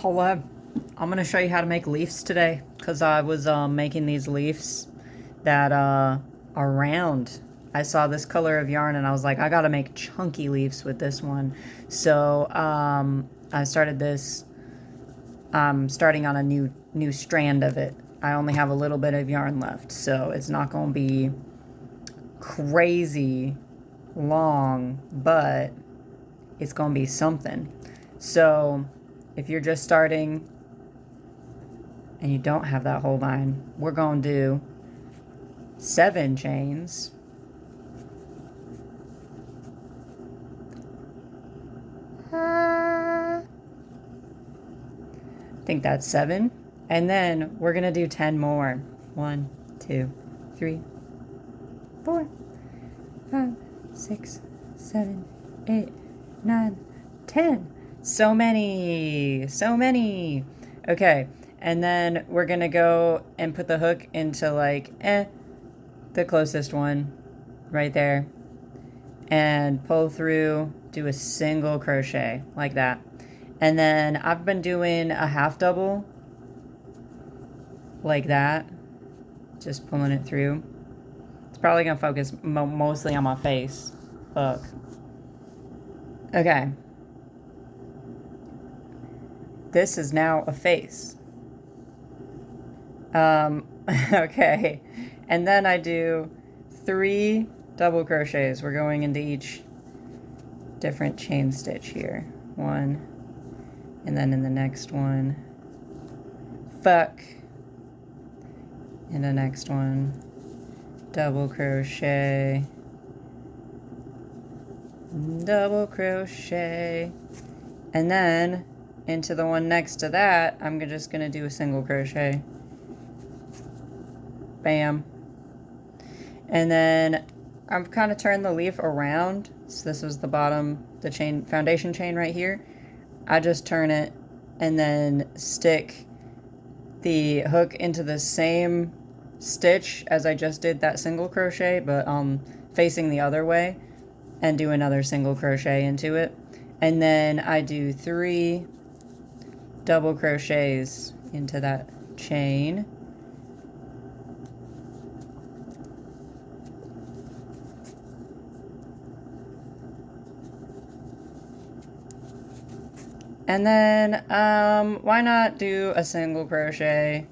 Hello, I'm gonna show you how to make leaves today because I was making these leaves that are round. I saw this color of yarn and I was like, I gotta make chunky leaves with this one. So I started this. I'm starting on a new strand of it. I only have a little bit of yarn left, so it's not gonna be crazy long, but it's gonna be something. So if you're just starting and you don't have that whole line, we're going to do 7 chains. I think that's 7. And then we're going to do 10 more. 1, 2, 3, 4, 5, 6, 7, 8, 9, 10. So many. So many. Okay. And then we're going to go and put the hook into like, the closest one right there. And pull through, do a single crochet like that. And then I've been doing a half double like that. Just pulling it through. It's probably going to focus mostly on my face. Fuck. Okay. This is now a face. Okay. And then I do 3 double crochets. We're going into each different chain stitch here. 1. And then in the next one. Fuck. In the next one. Double crochet. Double crochet. And then into the one next to that, I'm just going to do a single crochet. Bam. And then I've kind of turned the leaf around. So this was the bottom, the chain, foundation chain right here. I just turn it and then stick the hook into the same stitch as I just did that single crochet, but facing the other way, and do another single crochet into it. And then I do 3 double crochets into that chain. And then, why not do a single crochet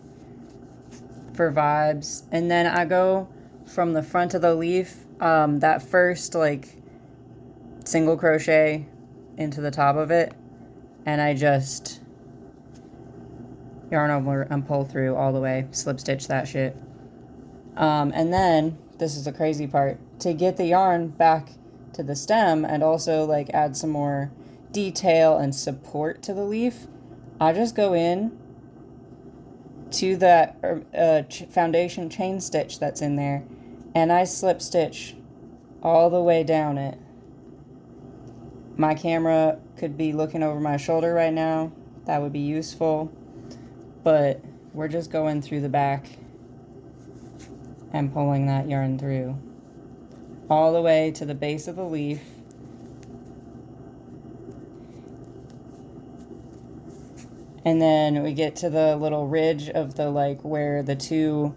for vibes? And then I go from the front of the leaf, that first, like, single crochet into the top of it, and I just yarn over and pull through all the way, slip stitch that shit. And then, this is the crazy part, to get the yarn back to the stem and also, like, add some more detail and support to the leaf, I just go in to that foundation chain stitch that's in there, and I slip stitch all the way down it. My camera could be looking over my shoulder right now. That would be useful, but we're just going through the back and pulling that yarn through all the way to the base of the leaf. And then we get to the little ridge of the, like, where the 2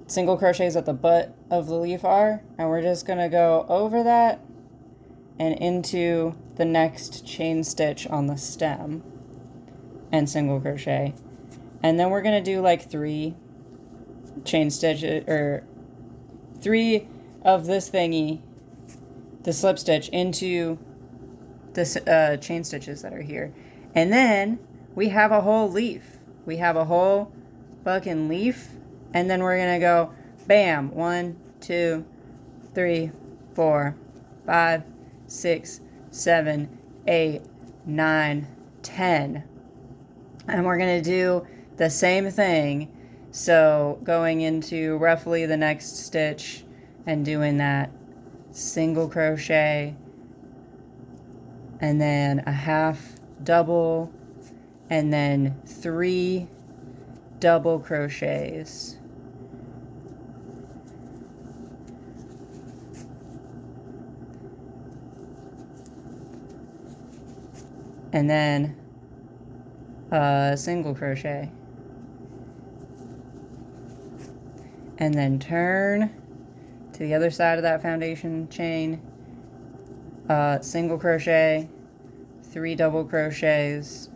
single crochets at the butt of the leaf are. And we're just going to go over that and into the next chain stitch on the stem and single crochet. And then we're going to do like 3 chain stitches, or 3 of this thingy, the slip stitch, into the chain stitches that are here. And then we have a whole leaf. We have a whole fucking leaf. And then we're going to go bam. 1, 2, 3, 4, 5, 6, 7, 8, 9, 10. And we're going to do the same thing. So going into roughly the next stitch and doing that single crochet, and then a half double, and then 3 double crochets. And then single crochet, and then turn to the other side of that foundation chain, single crochet, 3 double crochets,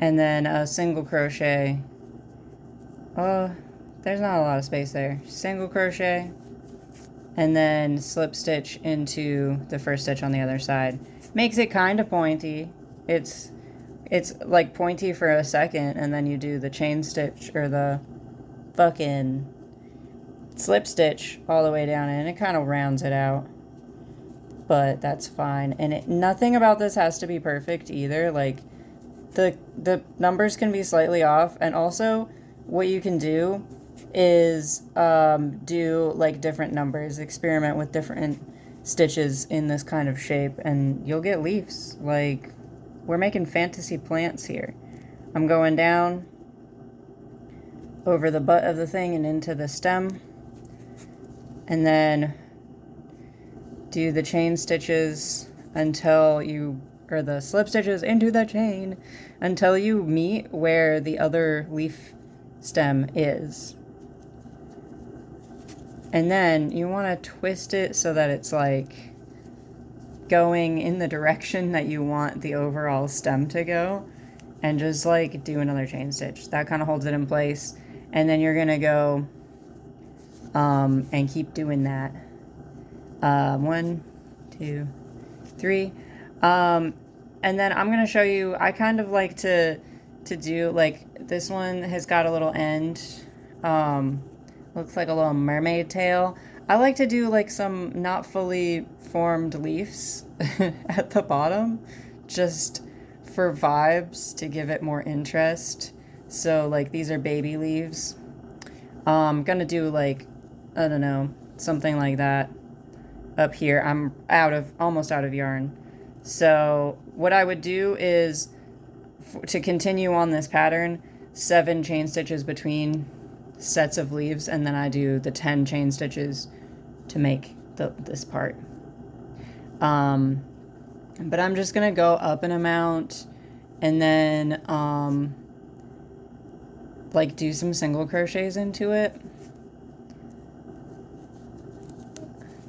and then a single crochet. Oh, there's not a lot of space there. Single crochet, and then slip stitch into the first stitch on the other side. Makes it kind of pointy. It's like pointy for a second, and then you do the chain stitch or the fucking slip stitch all the way down, and it kind of rounds it out. But that's fine. And nothing about this has to be perfect either. Like the numbers can be slightly off, and also what you can do is do like different numbers, experiment with different stitches in this kind of shape, and you'll get leaves. Like, we're making fantasy plants here. I'm going down over the butt of the thing and into the stem, and then do the chain stitches until you, or the slip stitches into the chain until you meet where the other leaf stem is. And then you want to twist it so that it's like going in the direction that you want the overall stem to go, and just like do another chain stitch. That kind of holds it in place. And then you're gonna go and keep doing that. 1, 2, 3. And then I'm gonna show you, I kind of like to do, like, this one has got a little end, looks like a little mermaid tail. I like to do like some not fully formed leaves at the bottom, just for vibes, to give it more interest. So like these are baby leaves. I'm gonna do like, I don't know, something like that up here. I'm almost out of yarn. So what I would do is, to continue on this pattern, 7 chain stitches between sets of leaves, and then I do the 10 chain stitches to make this part. But I'm just gonna go up an amount, and then like do some single crochets into it,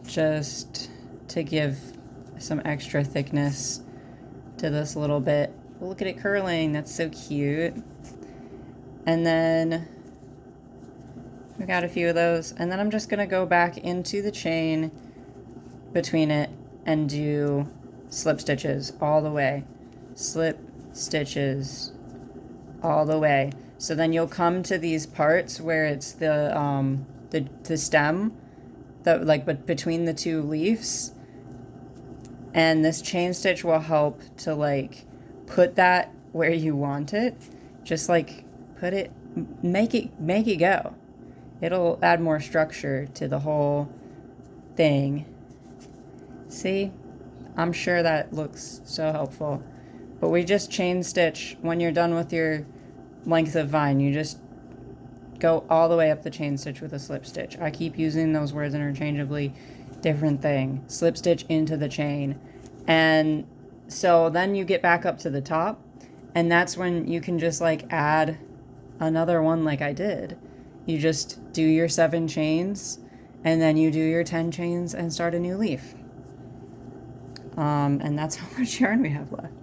just to give some extra thickness to this little bit. Look at it curling, that's so cute. And then we got a few of those, and then I'm just gonna go back into the chain between it and do slip stitches all the way. Slip stitches all the way. So then you'll come to these parts where it's the stem, but between the 2 leaves, and this chain stitch will help to like put that where you want it. Just like put it, make it go. It'll add more structure to the whole thing. See? I'm sure that looks so helpful. But we just chain stitch when you're done with your length of vine. You just go all the way up the chain stitch with a slip stitch. I keep using those words interchangeably. Different thing. Slip stitch into the chain. And so then you get back up to the top, and that's when you can just like add another one like I did. You just do your 7 chains, and then you do your 10 chains and start a new leaf. And that's how much yarn we have left.